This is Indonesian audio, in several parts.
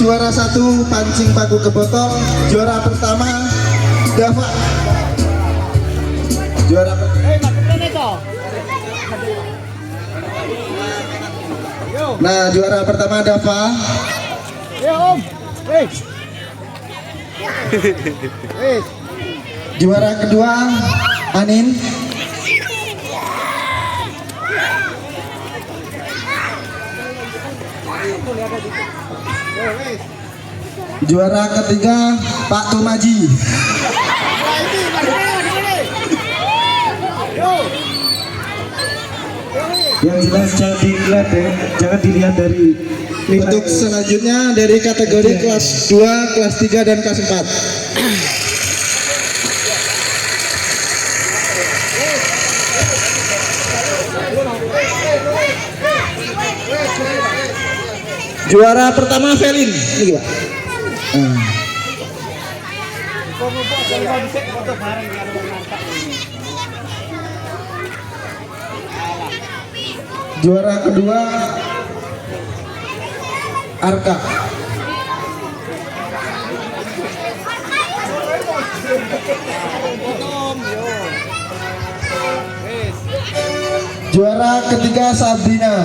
juara 1 pancing paku ke botol. Juara pertama Dava. Juara Nah, juara pertama Dava. Juara kedua Anin. Juara ketiga Pak Tumaji. Yang jelas jangan dilihat ya, jangan dilihat dari Untuk selanjutnya dari kategori kelas 2, kelas 3 dan kelas 4. Juara pertama Felin. Ini Pak. Juara kedua Arka. Juara ketiga Sabrina.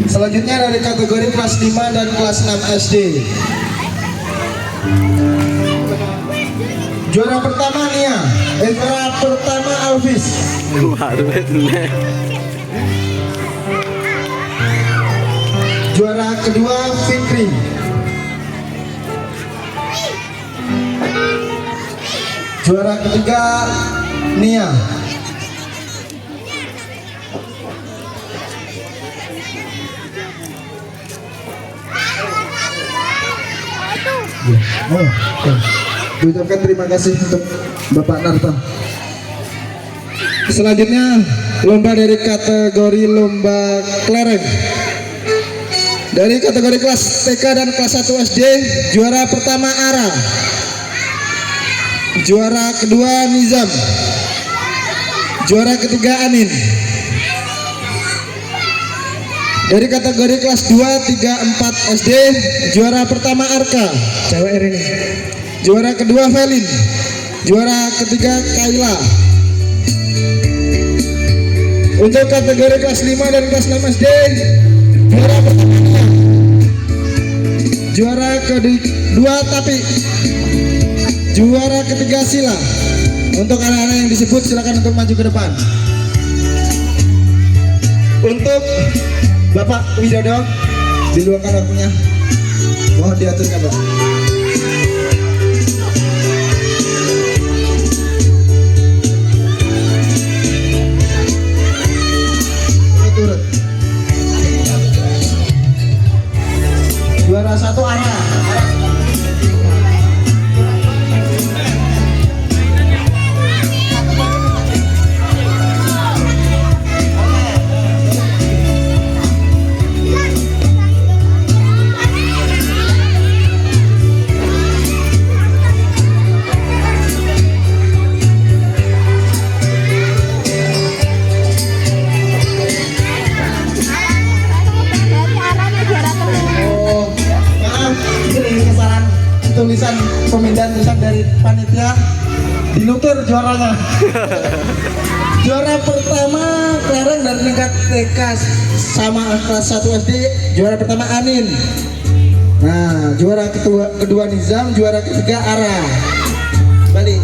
Selanjutnya dari kategori kelas 5 dan kelas 6 SD. Juara pertama Nia. Juara pertama Alvis. Juara kedua Fikri. Juara ketiga Nia. Diucapkan terima kasih untuk Bapak Narta. Selanjutnya lomba dari kategori lomba kelereng. Dari kategori kelas TK dan kelas 1 SD, juara pertama Ara. Juara kedua Nizam. Juara ketiga Anin. Dari kategori kelas 2, 3, 4 SD, juara pertama Arka. cewek ini. Juara kedua Felin. Juara ketiga Kaila. Untuk kategori kelas 5 dan kelas 6 SD, juara pertama Nia. Juara kedua Tapi. Juara ketiga Sila. Untuk anak-anak yang disebut silakan untuk maju ke depan. Untuk Bapak Widodo diluangkan waktunya. Mohon diaturkan Pak. Turut. Juara 1 Ara. Tulisan pemindahan tulisan dari panitia dilukir juaranya. Juara pertama kelereng dari tingkat TK sama kelas 1 SD, juara pertama Anin. Nah, juara kedua Nizam, juara ketiga Ara. Balik.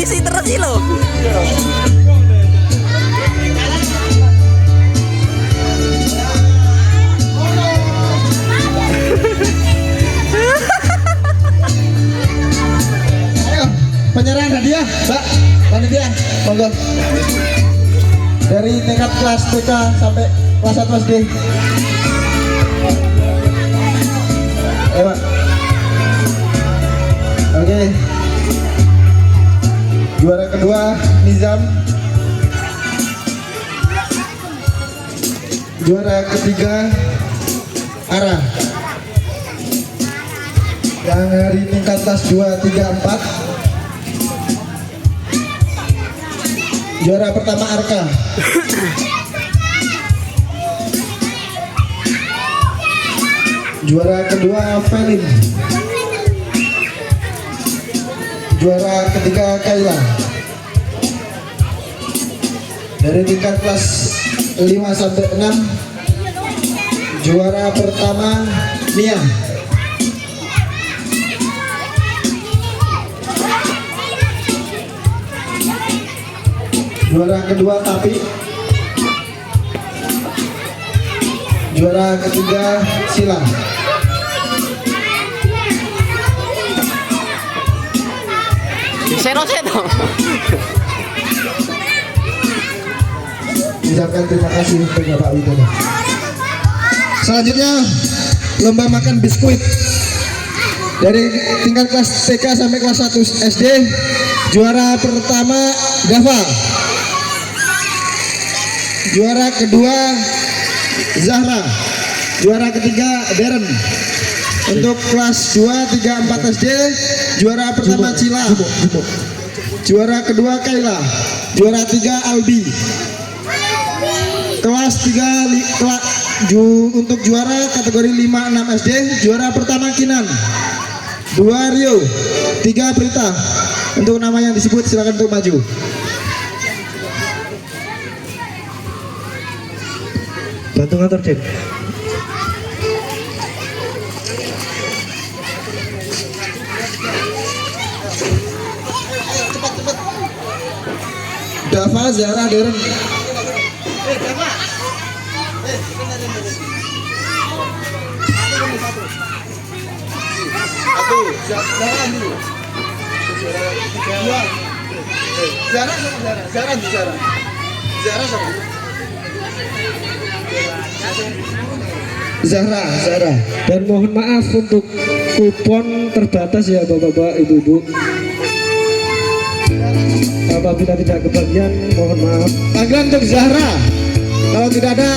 kompetisi terus sih lo. Ayo, penyerahan hadiah, Mbak. Panitia, monggo. Dari tingkat kelas TK sampai kelas 1 SD. Ayo, Pak. Oke. Juara kedua Nizam. Juara ketiga Ara. Yang dari tingkat kelas 2, 3, 4. Juara pertama Arka. Juara kedua Felin. Juara ketiga Kaila. Dari tingkat kelas 5 sampai 6. Juara pertama Mia. Juara kedua Tapi. Juara ketiga Sila. Sero dong. Ucapkan terima kasih untuk Bapak Widodo. Selanjutnya lomba makan biskuit dari tingkat kelas TK sampai kelas 1 SD. Juara pertama Dava. Juara kedua Zahra. Juara ketiga Darren. Untuk kelas 2, 3, 4 SD, juara pertama Cila. Juara kedua Kaila. Juara 3 Albi. Kelas 3 untuk juara kategori 5, 6 SD, juara pertama Kinan. 2 Rio. 3 Prita. Untuk nama yang disebut silakan untuk maju. Bantu ngatur, Cek. Dava, Zara, Darren. Zahra. Dan mohon maaf untuk kupon terbatas ya Bapak-bapak, Ibu-ibu. Apabila tidak kebagian, mohon maaf. Panggilan untuk Zahra. Kalau tidak ada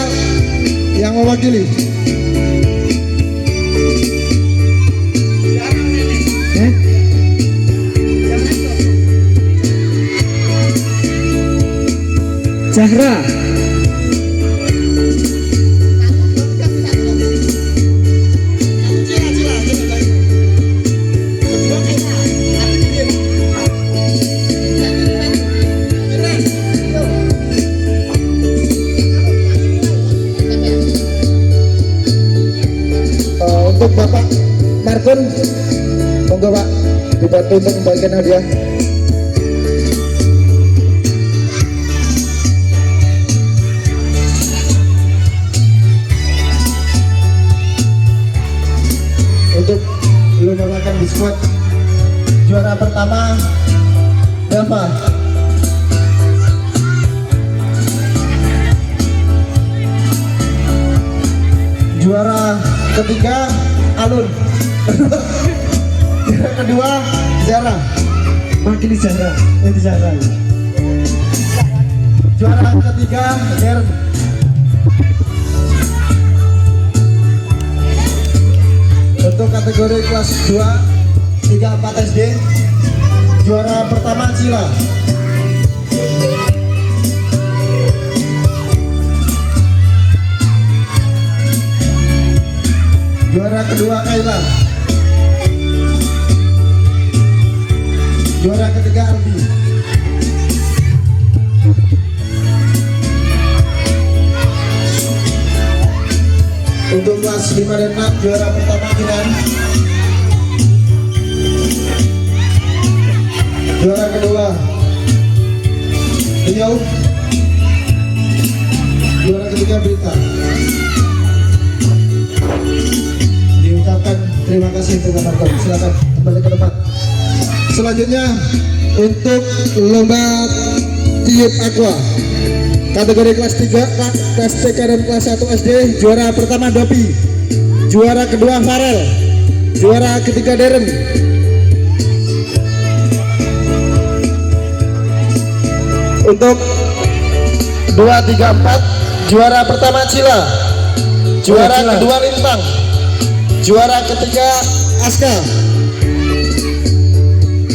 yang mewakili. Zahra. Untuk Bapak Markun, monggo Pak dibantu untuk membagikan hadiah. Untuk lomba makan biskuit, juara pertama Dava. Juara ketiga Alun. Juara kedua Zara. Makin di Zahra. Di Zahra. Juara ketiga Darren. Untuk kategori kelas 2, 3, 4 SD, juara pertama Cila. Juara kedua Kaila. Juara ketiga Albi. Untuk kelas 5 dan 6, juara pertama Kinan. Juara kedua Riau. Juara ketiga Blitar. Diucapkan terima kasih untuk penonton. Silakan kembali ke depan. Selanjutnya untuk lomba tiup aqua kategori kelas 3, kelas TK dan kelas 1 SD. Juara pertama Dopi, juara kedua Farel, juara ketiga Deren. Untuk 2, 3, 4, juara pertama Cila, juara kedua Lintang, juara ketiga Aska.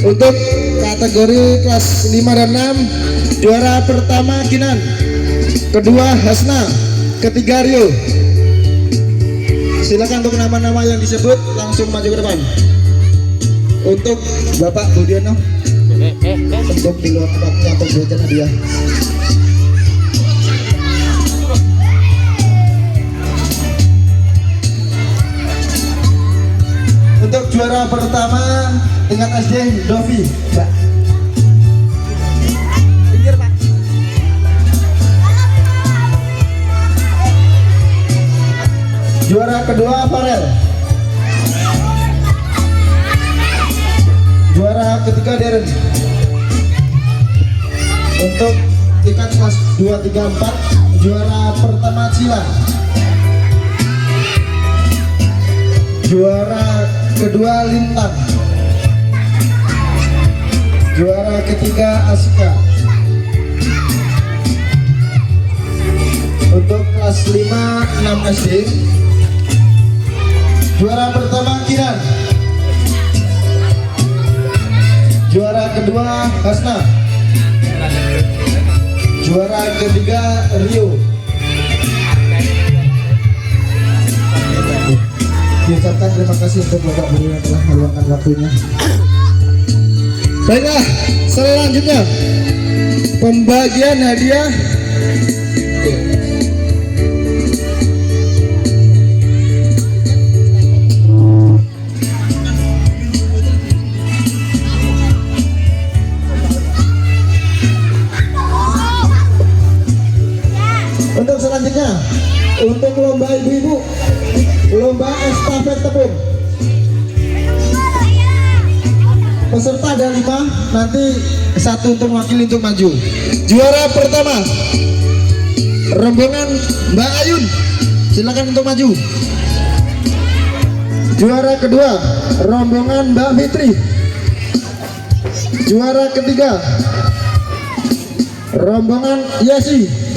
Untuk kategori kelas 5 dan 6, juara pertama Kinan, kedua Hasna, ketiga Rio. Silakan untuk nama-nama yang disebut langsung maju ke depan. Untuk Bapak Budiono, untuk di luar tempatnya untuk belajar hadiah. Untuk juara pertama tingkat SD Dovi, Mbak. Pinggir, Pak. Juara kedua Farel. Juara ketiga Deren. Untuk tingkat kelas 2, 3, 4, juara pertama Cila, juara kedua Lintang, juara ketiga Aska. Untuk kelas 5, 6 SD, juara pertama Kiran, juara kedua Hasna, juara ketiga Rio. Diucapkan terima kasih untuk Bapak Guru yang telah meluangkan waktunya. Baiklah, selanjutnya pembagian hadiah. Untuk selanjutnya, untuk lomba ibu-ibu, lomba estafet tepung. Peserta ada 5, nanti 1 untuk mewakili untuk maju. Juara pertama rombongan Mbak Ayun, silakan untuk maju. Juara kedua rombongan Mbak Fitri. Juara ketiga rombongan Yasi.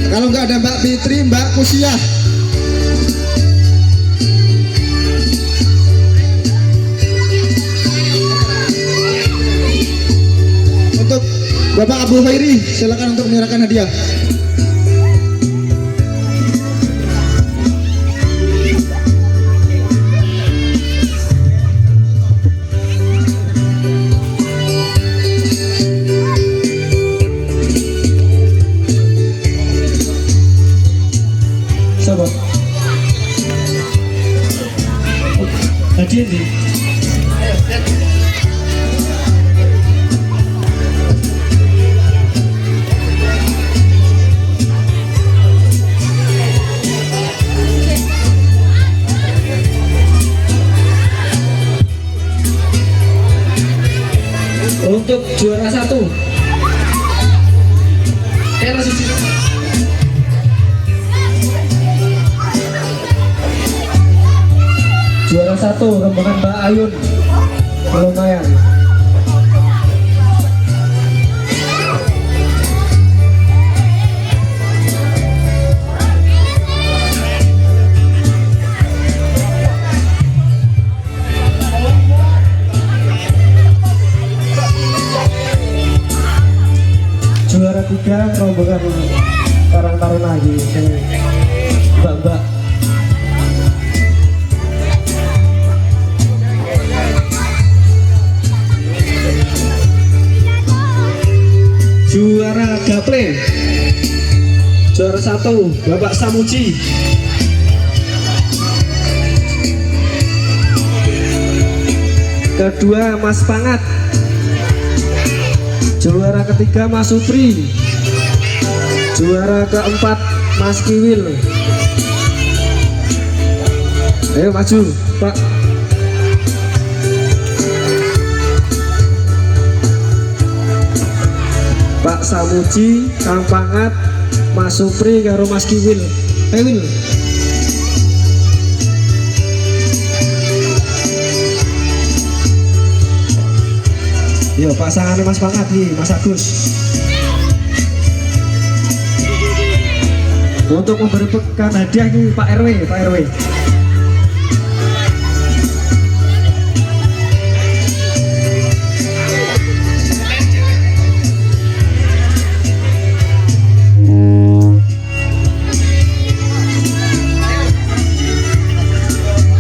Kalau nggak ada Mbak Fitri, Mbak Kusiah. Untuk Bapak Abu Khairi, silakan untuk menyerahkan hadiah. Sahabat, hadiah nih. Untuk juara 1 juara 1 rombongan Mbak Ayun, lumayan. 3 rombongan Karang Taruna lagi mbak-mbak. Juara gaple, juara 1 Bapak Samuji. Kedua Mas Pangat. Juara ketiga Mas Supri. Juara keempat Mas Kiwil. Ayo maju Pak. Pak Samuji, Kang Pangat, Mas Supri karo Mas Kiwil. Wil. Yo pasangannya Mas Pangat nih, Mas Agus. Untuk memberikan hadiah ini Pak RW, Pak RW.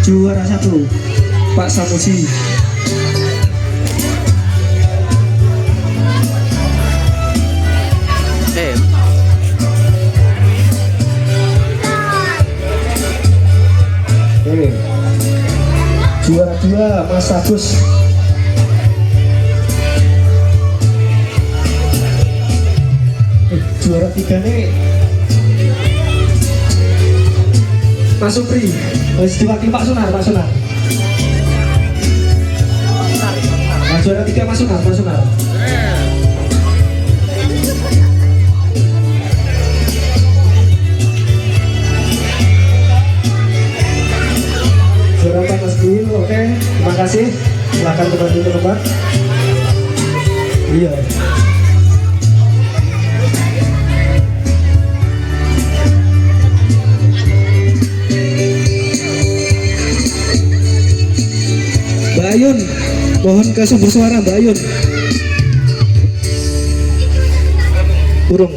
Juara 1 Pak Samusi. Juara 2 Mas Agus. Juara 3 nih Mas Supri. Wis diwakili Pak Sunar, Pak Sunar. Nah, juara 3 Mas Sunar, Mas Sunar. Juara 4 Mas Kiwil, oke. Terima kasih. Silakan kembali ke tempat. Iya. Mbak Ayun, mohon ke sumber suara Mbak Ayun. Burung.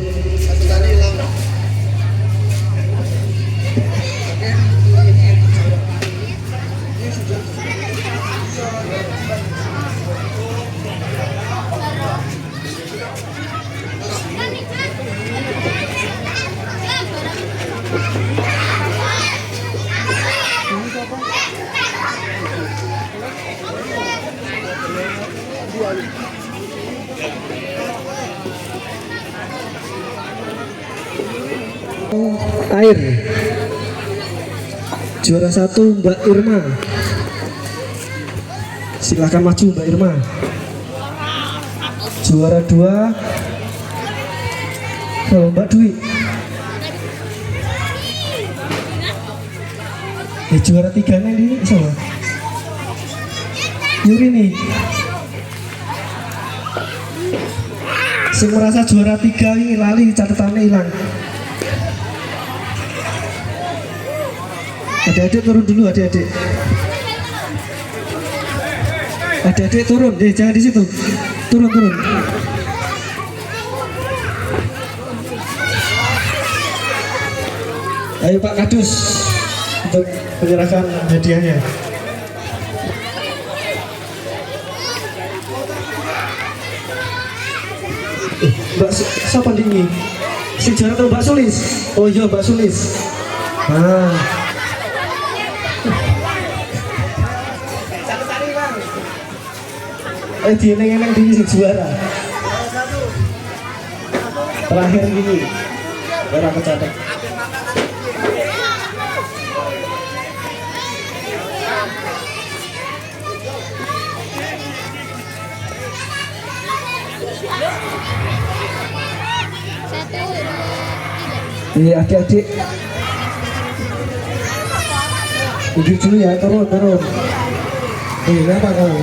Air. Juara 1 Mbak Irma. Silakan maju Mbak Irma. Juara 2 Mbak Dwi. Juara 3 nih ini siapa? Yuri nih. Sing merasa juara 3 ini lali catatannya hilang. Adik-adik turun dulu, adik-adik. Adik-adik turun, jangan di situ. Turun. Ayo Pak Kadus untuk menyerahkan hadiahnya. Mbak siapa ini? Sejarah tuh Mbak Sulis. Oh iya Mbak Sulis. Nah. Dieneng-eneng di sini juara. Terakhir gini. Orang kecatat. Iya adik-adik. Duduk dulu ya, turun. Apa kamu?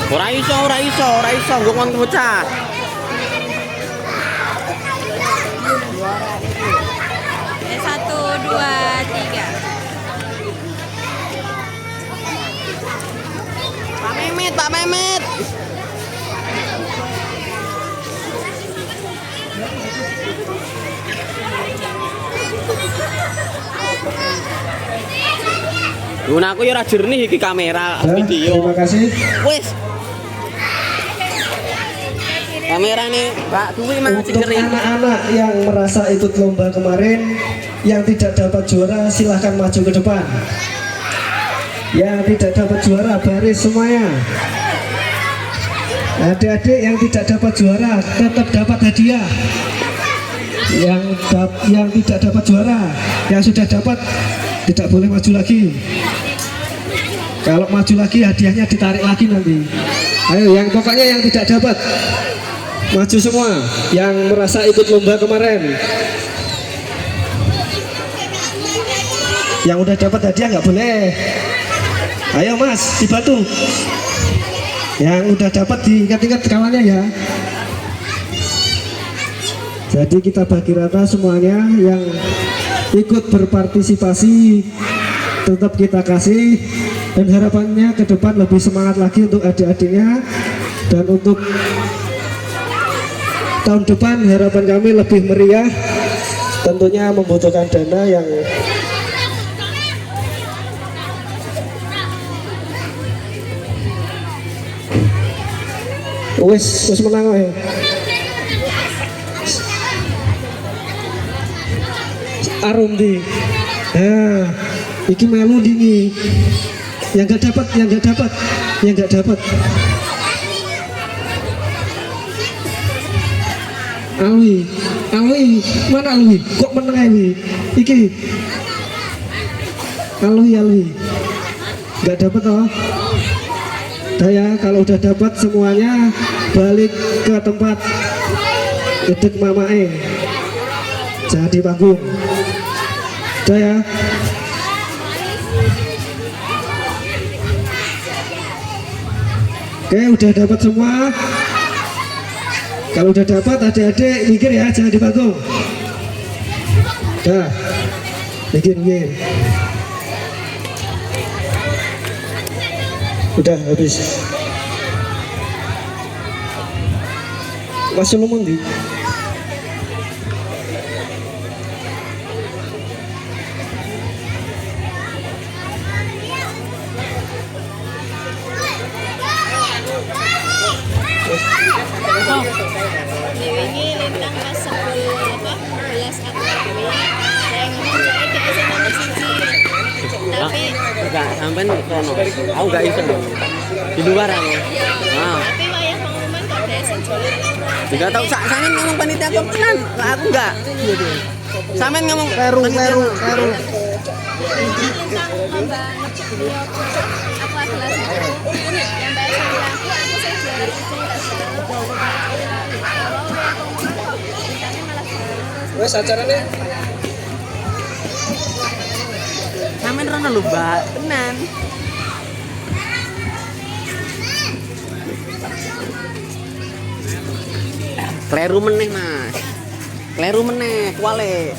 Ora iso, gue kon bocah. Satu, dua, tiga. Pak Mehmet. Guna aku ya ora jernih iki kamera Dah, video. terima kasih. Wis. Kamera nih, Mbak Dwi mah Untuk kering. anak-anak yang merasa ikut lomba kemarin yang tidak dapat juara silahkan maju ke depan. Yang tidak dapat juara baris semuanya. Adik-adik yang tidak dapat juara tetap dapat hadiah. Yang tidak dapat juara, yang sudah dapat tidak boleh maju lagi. Kalau maju lagi hadiahnya ditarik lagi nanti. Ayo, yang pokoknya yang tidak dapat maju semua. Yang merasa ikut lomba kemarin, yang udah dapat hadiah nggak boleh. Ayo Mas, dibantu. Yang udah dapat diingat-ingat kawannya ya. Jadi kita bagi rata semuanya. Yang ikut berpartisipasi tetap kita kasih, dan harapannya ke depan lebih semangat lagi untuk adik-adiknya. Dan untuk tahun depan harapan kami lebih meriah, tentunya membutuhkan dana yang wis menang ya. Arum di. Nah, iki melu dini. Yang nggak dapat. Alwi, mana Alwi? Kok meneng Alwi? Iki. Alwi. Nggak dapat toh? Dah ya, kalau udah dapat semuanya balik ke tempat duduk mamae. Jangan di panggung. Dah ya. Oke, udah dapat semua. Kalau udah dapat adik-adik mikir ya, jangan di panggung. Dah. Mikir. Udah habis. Masih ngomong di. Ini lintang pas 11 April. Saya ngomong saya ke SMA nomor 1. Tapi Enggak sampean kono. Aku enggak iso. Di luar aku. Ah. tapi wayah pengumuman kok desen jole. Enggak tahu sampean ngomong panitia kok tenan. Lah aku enggak. Sampean ngomong Kleru. Lintang lomba beliau aku adalah satu yang baik sama aku saya juara itu Wes acaranya. sampean rono lho, Mbak. Tenan. Kleru meneh, Mas. Kleru meneh, kuale.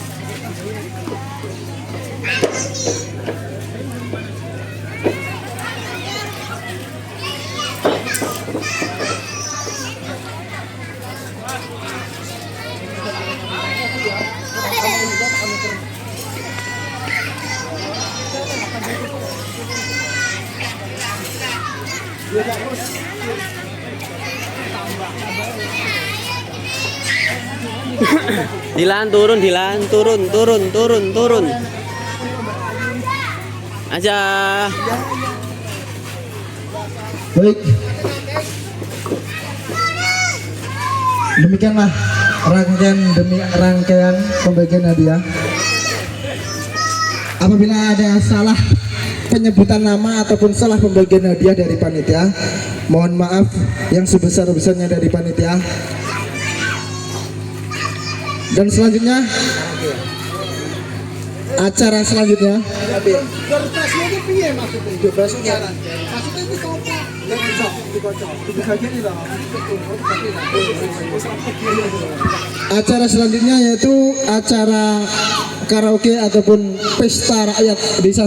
Dilan turun. Aja. Baik. Demikianlah rangkaian demi rangkaian pembagian hadiah. Apabila ada salah penyebutan nama ataupun salah pembagian hadiah dari panitia, mohon maaf yang sebesar-besarnya dari panitia. Dan selanjutnya acara selanjutnya yaitu acara karaoke ataupun pesta rakyat desa